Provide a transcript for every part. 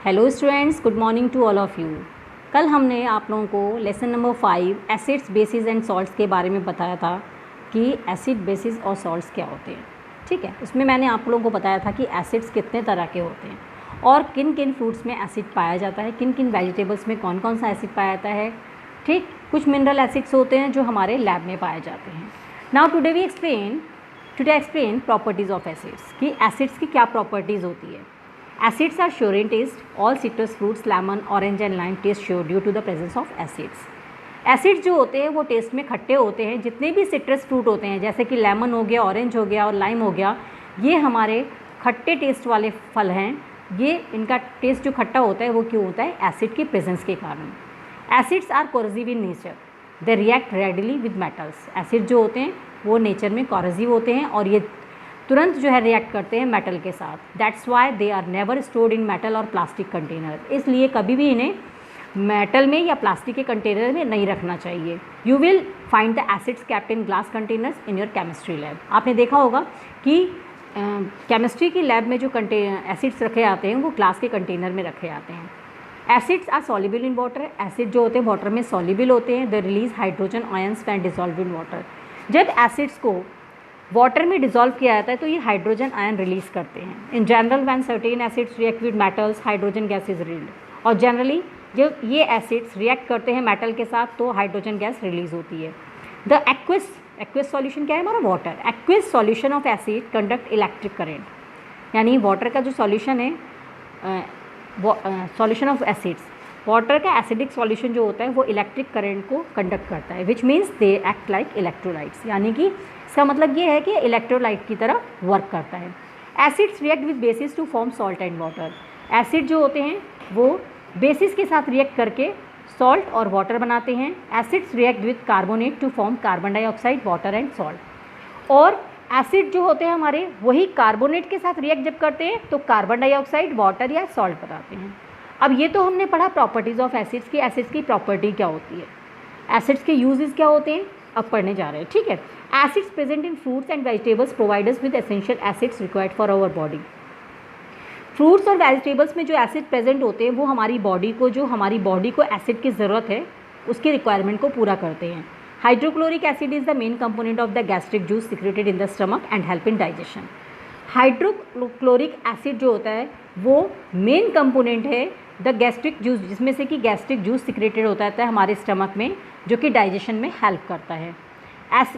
Hello students, good morning to all of you. कल हमने आप लोगों को lesson number 5 acids bases and salts के बारे में बताया था कि एसिड बेसिस और सॉल्ट्स क्या होते हैं। ठीक है, उसमें मैंने आप लोगों को बताया था कि एसिड्स कितने तरह के होते हैं और किन किन फ्रूट्स में एसिड पाया जाता है, किन किन वेजिटेबल्स में कौन कौन सा एसिड पाया जाता है। ठीक, कुछ मिनरल एसिड्स होते हैं जो हमारे लैब में पाए जाते हैं। Now today explain properties of acids कि एसिड्स की क्या प्रॉपर्टीज़ होती है। Acids are sure in taste. All citrus fruits, lemon, orange and lime taste sure due to the presence of acids. Acids जो होते हैं वो टेस्ट में खट्टे होते हैं। जितने भी सिट्रस फ्रूट होते हैं जैसे कि लेमन हो गया, ऑरेंज हो गया और लाइम हो गया, ये हमारे खट्टे टेस्ट वाले फल हैं। ये इनका टेस्ट जो खट्टा होता है वो क्यों होता है? एसिड की प्रेजेंस के कारण। Acids are corrosive in nature, they react readily with metals. Acid जो होते हैं वो नेचर में कोरोसिव होते हैं और ये तुरंत जो है रिएक्ट करते हैं मेटल के साथ। That's why they are never stored in metal or plastic container. इसलिए कभी भी इन्हें मेटल में या प्लास्टिक के कंटेनर में नहीं रखना चाहिए। You will find the acids kept in glass containers in your chemistry lab. आपने देखा होगा कि केमिस्ट्री की लैब में जो एसिड्स रखे जाते हैं वो ग्लास के कंटेनर में रखे जाते हैं। Acids are soluble in water. Acid जो होते हैं वाटर में सॉल्युबल होते हैं। They release hydrogen ions when dissolve in water. जब एसिड्स को वाटर में डिसॉल्व किया जाता है तो ये हाइड्रोजन आयन रिलीज करते हैं। In general when certain acids react with metals hydrogen gas is release. और जनरली जब ये एसिड्स रिएक्ट करते हैं मेटल के साथ तो हाइड्रोजन गैस रिलीज होती है। द एक्विस सॉल्यूशन क्या है हमारा? Water. Aqueous solution of acid conduct electric current. यानी वाटर का जो सॉल्यूशन है, सॉल्यूशन ऑफ एसिड्स, वाटर का एसिडिक सॉल्यूशन जो होता है वो इलेक्ट्रिक करंट को कंडक्ट करता है, which means they act like electrolytes. यानी कि इसका मतलब ये है कि इलेक्ट्रोलाइट की तरह वर्क करता है। Acids react with bases to form salt and water. Acid जो होते हैं वो बेसिस के साथ रिएक्ट करके सॉल्ट और वाटर बनाते हैं। Acids react with carbonate to form carbon dioxide, water and salt. और एसिड जो होते हैं हमारे वही कार्बोनेट के साथ रिएक्ट जब करते हैं तो कार्बन डाइऑक्साइड, वाटर या सॉल्ट बनाते हैं। अब ये तो हमने पढ़ा प्रॉपर्टीज़ ऑफ एसिड्स की, एसिड्स की प्रॉपर्टी क्या होती है, एसिड्स के यूजेस क्या होते हैं, अब पढ़ने जा रहे हैं। ठीक है, acids present in fruits and vegetables provide us with essential acids required for our body. Fruits और वेजिटेबल्स में जो एसिड प्रेजेंट होते हैं वो हमारी बॉडी को एसिड की ज़रूरत है उसकी रिक्वायरमेंट को पूरा करते हैं। Hydrochloric acid is the main component of the gastric juice secreted in the stomach and help in digestion. Hydrochloric acid जो होता है वो मेन कंपोनेंट है द गैस्ट्रिक जूस, जिसमें से कि गैस्ट्रिक जूस सिक्रेटेड होता है हमारे स्टमक में, जो कि डाइजेशन में हेल्प करता है।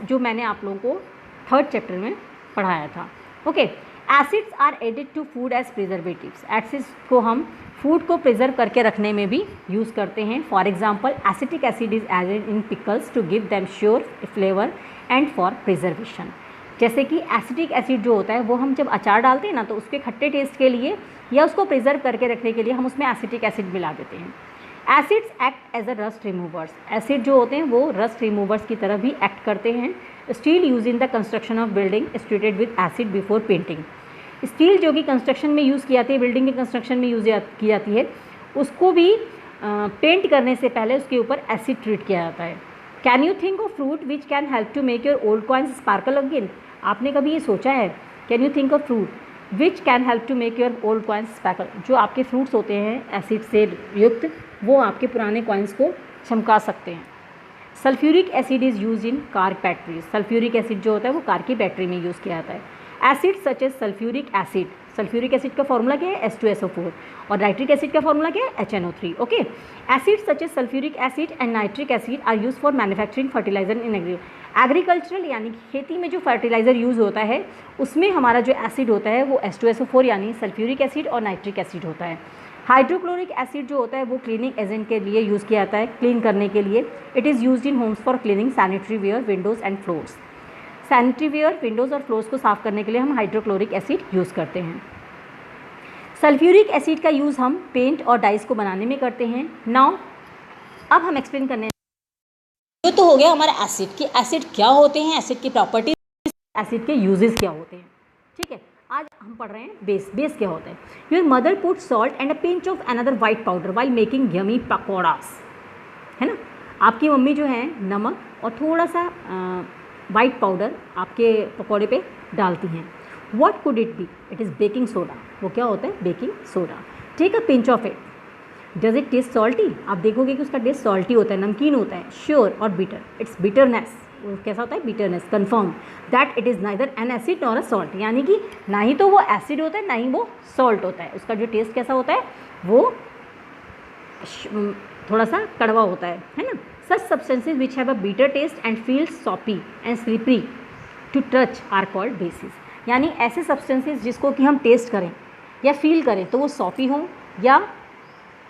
जो मैंने आप लोगों को 3rd चैप्टर में पढ़ाया था। Okay, acids are added to food as preservatives. Acids को हम फूड को प्रिजर्व करके रखने में भी यूज़ करते हैं। For example acetic acid is added in pickles to give them sure flavour and for preservation. जैसे कि एसिटिक एसिड जो होता है वो हम जब अचार डालते हैं ना तो उसके खट्टे टेस्ट के लिए या उसको प्रिजर्व करके रखने के लिए हम उसमें एसिटिक एसिड मिला देते हैं। Acids act as a rust removers. Acid जो होते हैं वो रस्ट रिमूवर्स की तरह भी एक्ट करते हैं। Steel use in the construction of building is treated with acid before painting. Steel जो कि कंस्ट्रक्शन में यूज़ की जाती है, बिल्डिंग के कंस्ट्रक्शन में यूज़ की जाती है, उसको भी पेंट करने से पहले उसके ऊपर एसिड ट्रीट किया जाता है। Can you think of fruit which can help to make your old coins sparkle again? आपने कभी ये सोचा है? Can you think of fruit which can help to make your old coins sparkle? जो आपके फ्रूट्स होते हैं एसिड से युक्त वो आपके पुराने कॉइन्स को चमका सकते हैं। Sulphuric acid is use in car batteries. Sulphuric acid जो होता है वो कार की बैटरी में यूज़ किया जाता है। Acid such as sulphuric acid. Sulphuric acid का फॉर्मूला क्या है? H2SO4। और नाइट्रिक एसिड का फॉर्मूला क्या है? HNO3। Okay, acid such as sulphuric acid and nitric acid are use for manufacturing fertiliser in agricultural, यानी खेती में जो फर्टिलाइज़र यूज़ होता है उसमें हमारा जो एसिड होता है वो H2SO4 यानी सल्फ्यूरिक एसिड और नाइट्रिक एसिड होता है। हाइड्रोक्लोरिक एसिड जो होता है वो क्लीनिंग एजेंट के लिए यूज़ किया जाता है, क्लीन करने के लिए। It is use in Holmes for cleaning sanitary ware, Windows and floors. Sanitary ware, Windows और फ्लोर्स को साफ़ करने के लिए हम हाइड्रोक्लोरिक एसिड यूज़ करते हैं। सल्फ्यूरिक एसिड का यूज़ हम पेंट और डाइस को बनाने में करते हैं। नाउ अब हम एक्सप्लेन करने, ये तो हो गया हमारा एसिड कि एसिड क्या होते हैं, एसिड की प्रॉपर्टीज, एसिड के यूजेस क्या होते हैं। ठीक है, आज हम पढ़ रहे हैं बेस। बेस क्या होता है? Your mother put salt and a pinch of another white powder while making yummy pakoras. है ना, आपकी मम्मी जो है नमक और थोड़ा सा वाइट पाउडर आपके पकौड़े पे डालती हैं। What could it be? It is baking soda. वो क्या होता है? Baking soda. Take a pinch of it, does it taste salty, आप देखोगे कि उसका टेस्ट सॉल्टी होता है, नमकीन होता है, श्योर और बिटर, इट्स बिटरनेस, वो कैसा होता है, bitterness, confirm that it is neither N acid nor a salt, यानी कि ना ही तो वो एसिड होता है ना ही वो सॉल्ट होता है, उसका जो टेस्ट कैसा होता है वो थोड़ा सा कड़वा होता है ना। Such substances which have a bitter taste and feel soapy and slippery to touch are called bases, यानी ऐसे सब्सटेंसेज जिसको कि हम टेस्ट करें या फील करें तो वो सॉपी हों या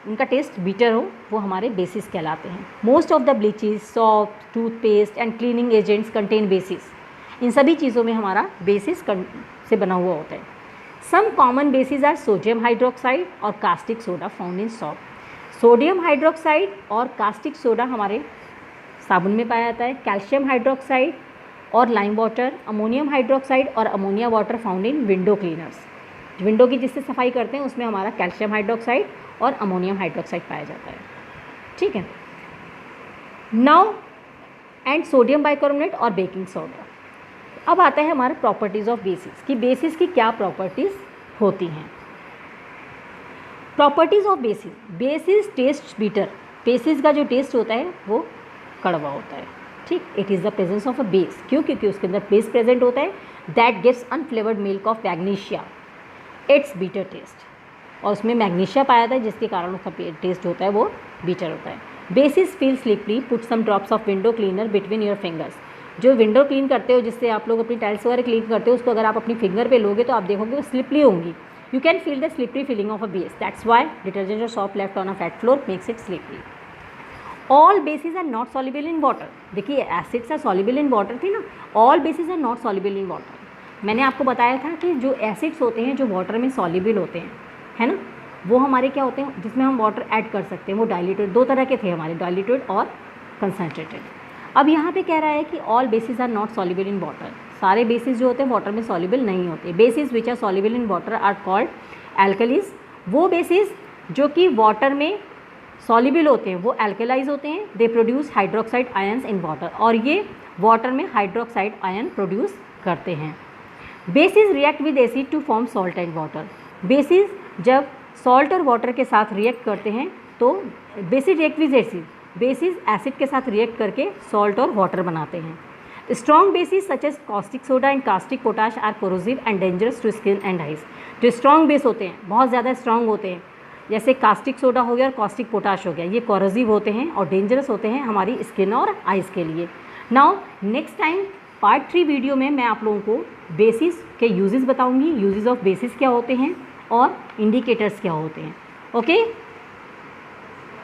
उनका टेस्ट बीटर हो, वो हमारे बेसिस कहलाते हैं। Most of the bleaches, soap, toothpaste and cleaning agents contain bases, इन सभी चीज़ों में हमारा बेसिस से बना हुआ होता है। Some common bases are sodium hydroxide और caustic soda found in soap. Sodium hydroxide और कास्टिक सोडा हमारे साबुन में पाया जाता है। कैल्शियम हाइड्रोक्साइड और लाइम वाटर, अमोनियम हाइड्रोक्साइड और ammonia water found in window cleaners, window की जिससे सफाई करते हैं उसमें हमारा कैल्शियम हाइड्रोक्साइड और अमोनियम हाइड्रोक्साइड पाया जाता है, ठीक है। नाउ एंड सोडियम बाइकार्बोनेट और बेकिंग सोडा। अब आता है हमारे प्रॉपर्टीज़ ऑफ बेसिस, कि बेसिस की क्या प्रॉपर्टीज़ होती हैं। Properties of bases, bases taste bitter, bases का जो टेस्ट होता है वो कड़वा होता है, ठीक। It is the presence of a base, क्यों, क्योंकि उसके अंदर बेस प्रेजेंट होता है, that gives unflavoured milk of magnesia its bitter taste, और उसमें मैग्नीशिया पाया जाता है जिसके कारण उसका टेस्ट होता है वो बीटर होता है। Bases feel slippery, put some drops of window cleaner between your fingers, जो विंडो क्लीन करते हो, जिससे आप लोग अपनी टाइल्स वगैरह क्लीन करते हो, उसको अगर आप अपनी फिंगर पे लोगे तो आप देखोगे वो स्लिपरी होंगी। You can feel the slippery feeling of a base, that's why detergent और soap left on a fat floor makes it slippery. All bases are not soluble in water, देखिए acids are soluble in water थी ना, all bases are not soluble in water. मैंने आपको बताया था कि जो एसिड्स होते हैं जो वाटर में सॉल्युबल होते हैं, है ना, वो हमारे क्या होते हैं जिसमें हम वाटर ऐड कर सकते हैं, वो डाइल्यूटेड, दो तरह के थे हमारे, डाइल्यूटेड और कंसनट्रेटेड। अब यहाँ पे कह रहा है कि all bases are not soluble in water, सारे बेसिस जो होते हैं वाटर में सॉल्युबल नहीं होते। Bases which are soluble in water are called alkalis, वो बेसिस जो कि वाटर में सॉल्युबल होते हैं वो एल्कलाइज होते हैं। They produce hydroxide ions in water, और ये वाटर में हाइड्रोक्साइड आयन प्रोड्यूस करते हैं। Bases react with acid to form salt and water, bases जब सॉल्ट और वाटर के साथ रिएक्ट करते हैं तो bases react with acid, bases acid के साथ रिएक्ट करके सॉल्ट और वाटर बनाते हैं। Strong bases such as caustic soda and caustic potash are corrosive and dangerous to skin and eyes, जो स्ट्रॉन्ग बेस होते हैं बहुत ज़्यादा स्ट्रॉन्ग होते हैं, जैसे कास्टिक सोडा हो गया और कास्टिक पोटाश हो गया, ये कोरोसिव होते हैं और डेंजरस होते हैं हमारी स्किन और आइज़ के लिए। Now next time part 3 video में मैं आप लोगों को बेसिस के यूजेस बताऊंगी, यूजेस ऑफ बेसिस क्या होते हैं और इंडिकेटर्स क्या होते हैं। ओके।